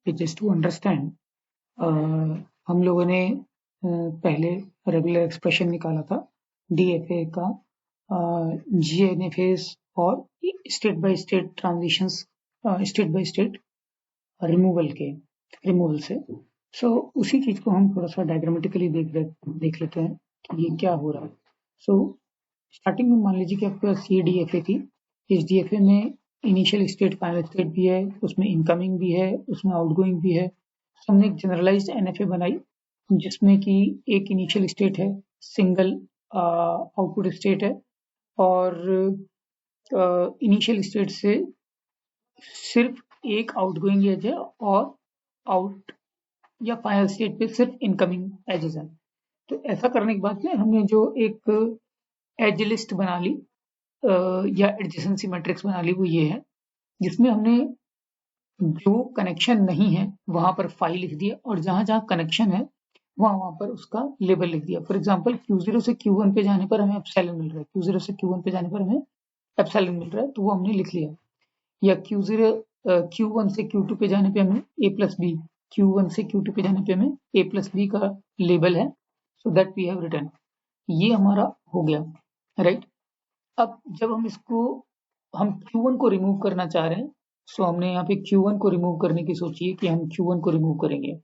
Just to understand, हम लोगों ने पहले रेगुलर एक्सप्रेशन निकाला था डीएफए का, जीएनएफएस और state by state transitions, state by state removal से। सो उसी चीज को हम थोड़ा सा डायग्रामेटिकली देख लेते हैं कि ये क्या हो रहा है। सो स्टार्टिंग में मान लीजिए कि आपके पास ये डीएफए थी। इस डीएफए में इनिशियल स्टेट, फाइनल स्टेट भी है, उसमें इनकमिंग भी है, उसमें आउटगोइंग भी है। तो हमने एक जनरलाइज्ड एनएफए बनाई जिसमें कि एक इनिशियल स्टेट है, सिंगल आउटपुट स्टेट है, और इनिशियल स्टेट से सिर्फ एक आउटगोइंग एज है और आउट या फाइनल स्टेट पे सिर्फ इनकमिंग एजेस हैं। तो ऐसा करने के बाद में हमने जो एक एज लिस्ट बना ली या एडजेसेंसी मैट्रिक्स बना ली, वो ये है जिसमें हमने जो कनेक्शन नहीं है वहां पर फाई लिख दिया, और जहां जहां कनेक्शन है वहां पर उसका लेबल लिख दिया। फॉर एग्जांपल Q0 से Q1 पे जाने पर हमें एप्सिलॉन मिल रहा है, Q0 से Q1 पे जाने पर हमें एप्सिलॉन मिल रहा है, तो वो हमने लिख लिया। या Q1 से Q2 पे जाने पे हमें A प्लस बी, Q1 से Q2 पे जाने पे हमें A प्लस बी का लेबल है, so that we have written. ये हमारा हो गया, राइट। अब जब हम Q1 को रिमूव करना चाह रहे हैं, सो हमने यहाँ पे Q1 को रिमूव करने की सोची है कि हम Q1 को रिमूव करेंगे।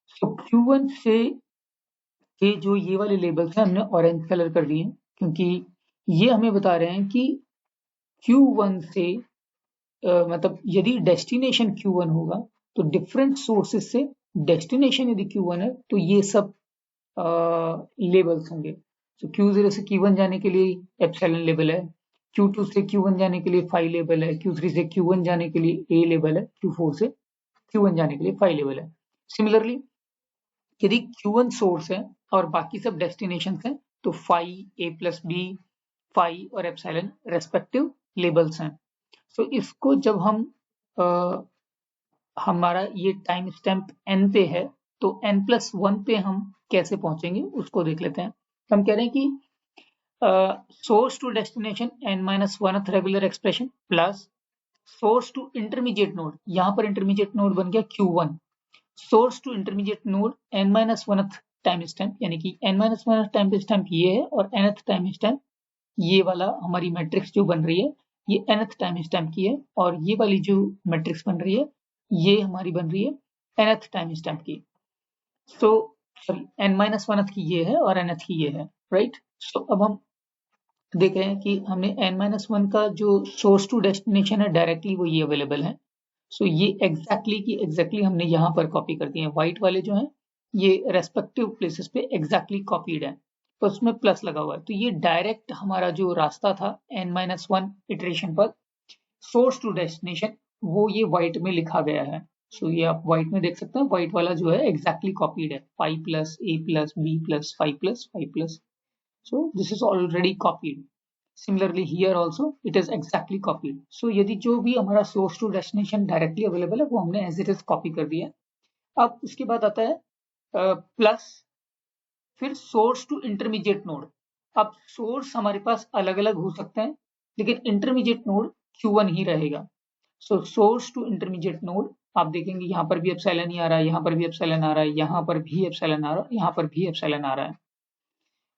सो Q1 से के जो ये वाले लेबल्स हैं हमने ऑरेंज कलर कर दिए, क्योंकि ये हमें बता रहे हैं कि Q1 से मतलब यदि डेस्टिनेशन Q1 होगा तो डिफरेंट सोर्सेस से डेस्टिनेशन यदि Q1 है तो ये सब लेबल्स होंगे। तो Q0 से Q1 जाने के लिए एप्सिलॉन लेबल है, Q2 से Q1 जाने के लिए फाई लेबल है, Q3 से Q1 जाने के लिए A लेबल है, Q4 से Q1 जाने के लिए फाई लेबल है। सिमिलरली यदि Q1 सोर्स है और बाकी सब डेस्टिनेशन हैं तो phi, A plus B, phi और एप्सिलॉन रेस्पेक्टिव लेबल्स हैं। सो इसको जब हम हमारा ये टाइम स्टैम्प n पे है तो n+1 पे हम कैसे पहुंचेंगे उसको देख लेते हैं। हम कह रहे हैं कि source to destination n-1th regular expression plus source to intermediate node, यहाँ पर इंटरमीडिएट नोड बन गया Q1, source to intermediate node n-1th time stamp, यानी कि n-1th टाइम स्टैम्प ये है और nth टाइम स्टैम्प ये वाला हमारी मैट्रिक्स जो बन रही है ये nth टाइम स्टैम्प की है, और ये वाली जो मैट्रिक्स बन रही है ये हमारी बन रही है nth टाइम स्टैम्प की। सो सॉरी n-1th की ये है और nth की ये है, राइट। सो अब हम देख रहे हैं कि हमने n-1 का जो सोर्स टू डेस्टिनेशन है डायरेक्टली वो ये अवेलेबल है। सो ये एग्जैक्टली हमने यहाँ पर कॉपी कर दिए हैं। व्हाइट वाले जो हैं ये रेस्पेक्टिव प्लेसेस पे एग्जैक्टली कॉपीड है, तो उसमें प्लस लगा हुआ है। तो ये डायरेक्ट हमारा जो रास्ता था n-1 इटरेशन पर सोर्स टू डेस्टिनेशन वो ये व्हाइट में लिखा गया है। सो ये आप व्हाइट में देख सकते हैं, व्हाइट वाला जो है एग्जैक्टली कॉपीड है, phi plus A plus B plus phi plus phi plus. So this is already copied. Similarly here also it is exactly copied. So यदि जो भी हमारा source to destination directly available है वो हमने as it is copy कर दिया। अब उसके बाद आता है प्लस, फिर source to intermediate node। अब source हमारे पास अलग अलग हो सकते हैं लेकिन intermediate node Q1 ही रहेगा। So source to intermediate node आप देखेंगे यहाँ पर भी एप्सिलॉन ही आ रहा है, यहाँ पर भी एप्सिलॉन आ रहा है, यहाँ पर भी एप्सिलॉन आ रहा है, यहाँ पर भी एप्सिलॉन आ रहा है।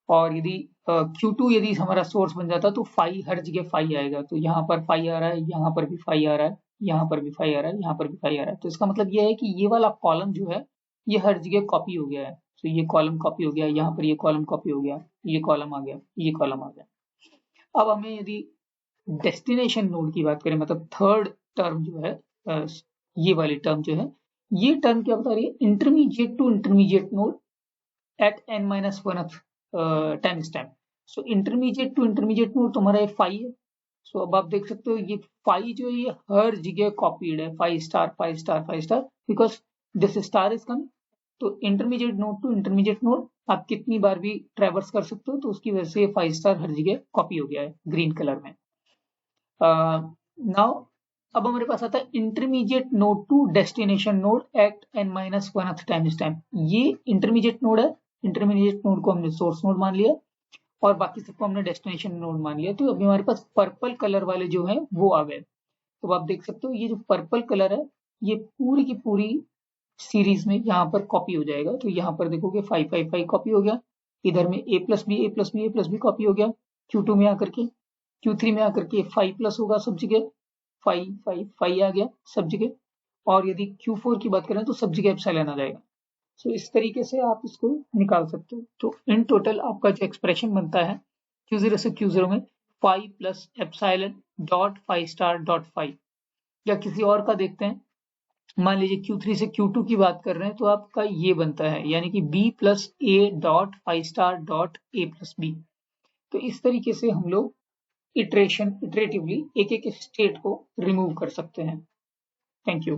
और यदि Q2 यदि हमारा सोर्स बन जाता तो फाई हर जगह फाई आएगा, तो यहाँ पर फाई आ रहा है, यहाँ पर भी फाई आ रहा है, यहाँ पर भी फाई आ रहा है, यहाँ पर भी फाई आ रहा है। तो इसका मतलब यह है कि ये वाला कॉलम जो है ये हर जगह कॉपी हो गया है। तो ये कॉलम कॉपी हो गया, यहाँ पर ये कॉलम कॉपी हो गया, ये कॉलम आ गया, ये कॉलम आ गया। अब हमें यदि डेस्टिनेशन नोड की बात करें, मतलब थर्ड टर्म जो है ये वाली टर्म जो है, ये टर्म क्या बता रही है, intermediate to intermediate node at n-1th time stamp. So intermediate to intermediate node तुम्हारा ये फाई है। सो अब आप देख सकते हो ये फाई जो है ये हर जगह कॉपीड है, 5 star 5 star 5 star, because this star is coming. तो intermediate node to intermediate node आप कितनी बार भी ट्रेवर्स कर सकते हो, तो उसकी वजह से 5 स्टार हर जगह कॉपी हो गया है ग्रीन कलर में। नाउ अब हमारे पास आता है intermediate node to destination node at n-1th time stamp. ये इंटरमीडिएट नोड है, इंटरमीडिएट नोड को हमने सोर्स नोड मान लिया और बाकी सबको हमने डेस्टिनेशन नोड मान लिया। तो अभी हमारे पास पर्पल कलर वाले जो हैं वो आ गए। तो आप देख सकते हो ये जो पर्पल कलर है ये पूरी की पूरी सीरीज में यहाँ पर कॉपी हो जाएगा। तो यहाँ पर देखोगे 5 5 5 कॉपी हो गया, इधर में a plus B a plus B a plus B copy हो गया, Q2 में आकर के Q3 में आकर के 5 प्लस होगा सब जगह, 5 5 5 आ गया सब जगह, और यदि Q4 की बात करें तो सब जगह एप्सिलॉन आ जाएगा। सो इस तरीके से आप इसको निकाल सकते हो। तो इन टोटल आपका जो एक्सप्रेशन बनता है Q0 से Q0 में 5 plus epsilon dot 5 star dot 5, या किसी और का देखते हैं, मान लीजिए Q3 से Q2 की बात कर रहे हैं तो आपका ये बनता है, यानी कि B plus A dot 5 star dot A plus B। तो इस तरीके से हम लोग इटरेटिवली एक एक स्टेट को रिमूव कर सकते हैं। Thank you.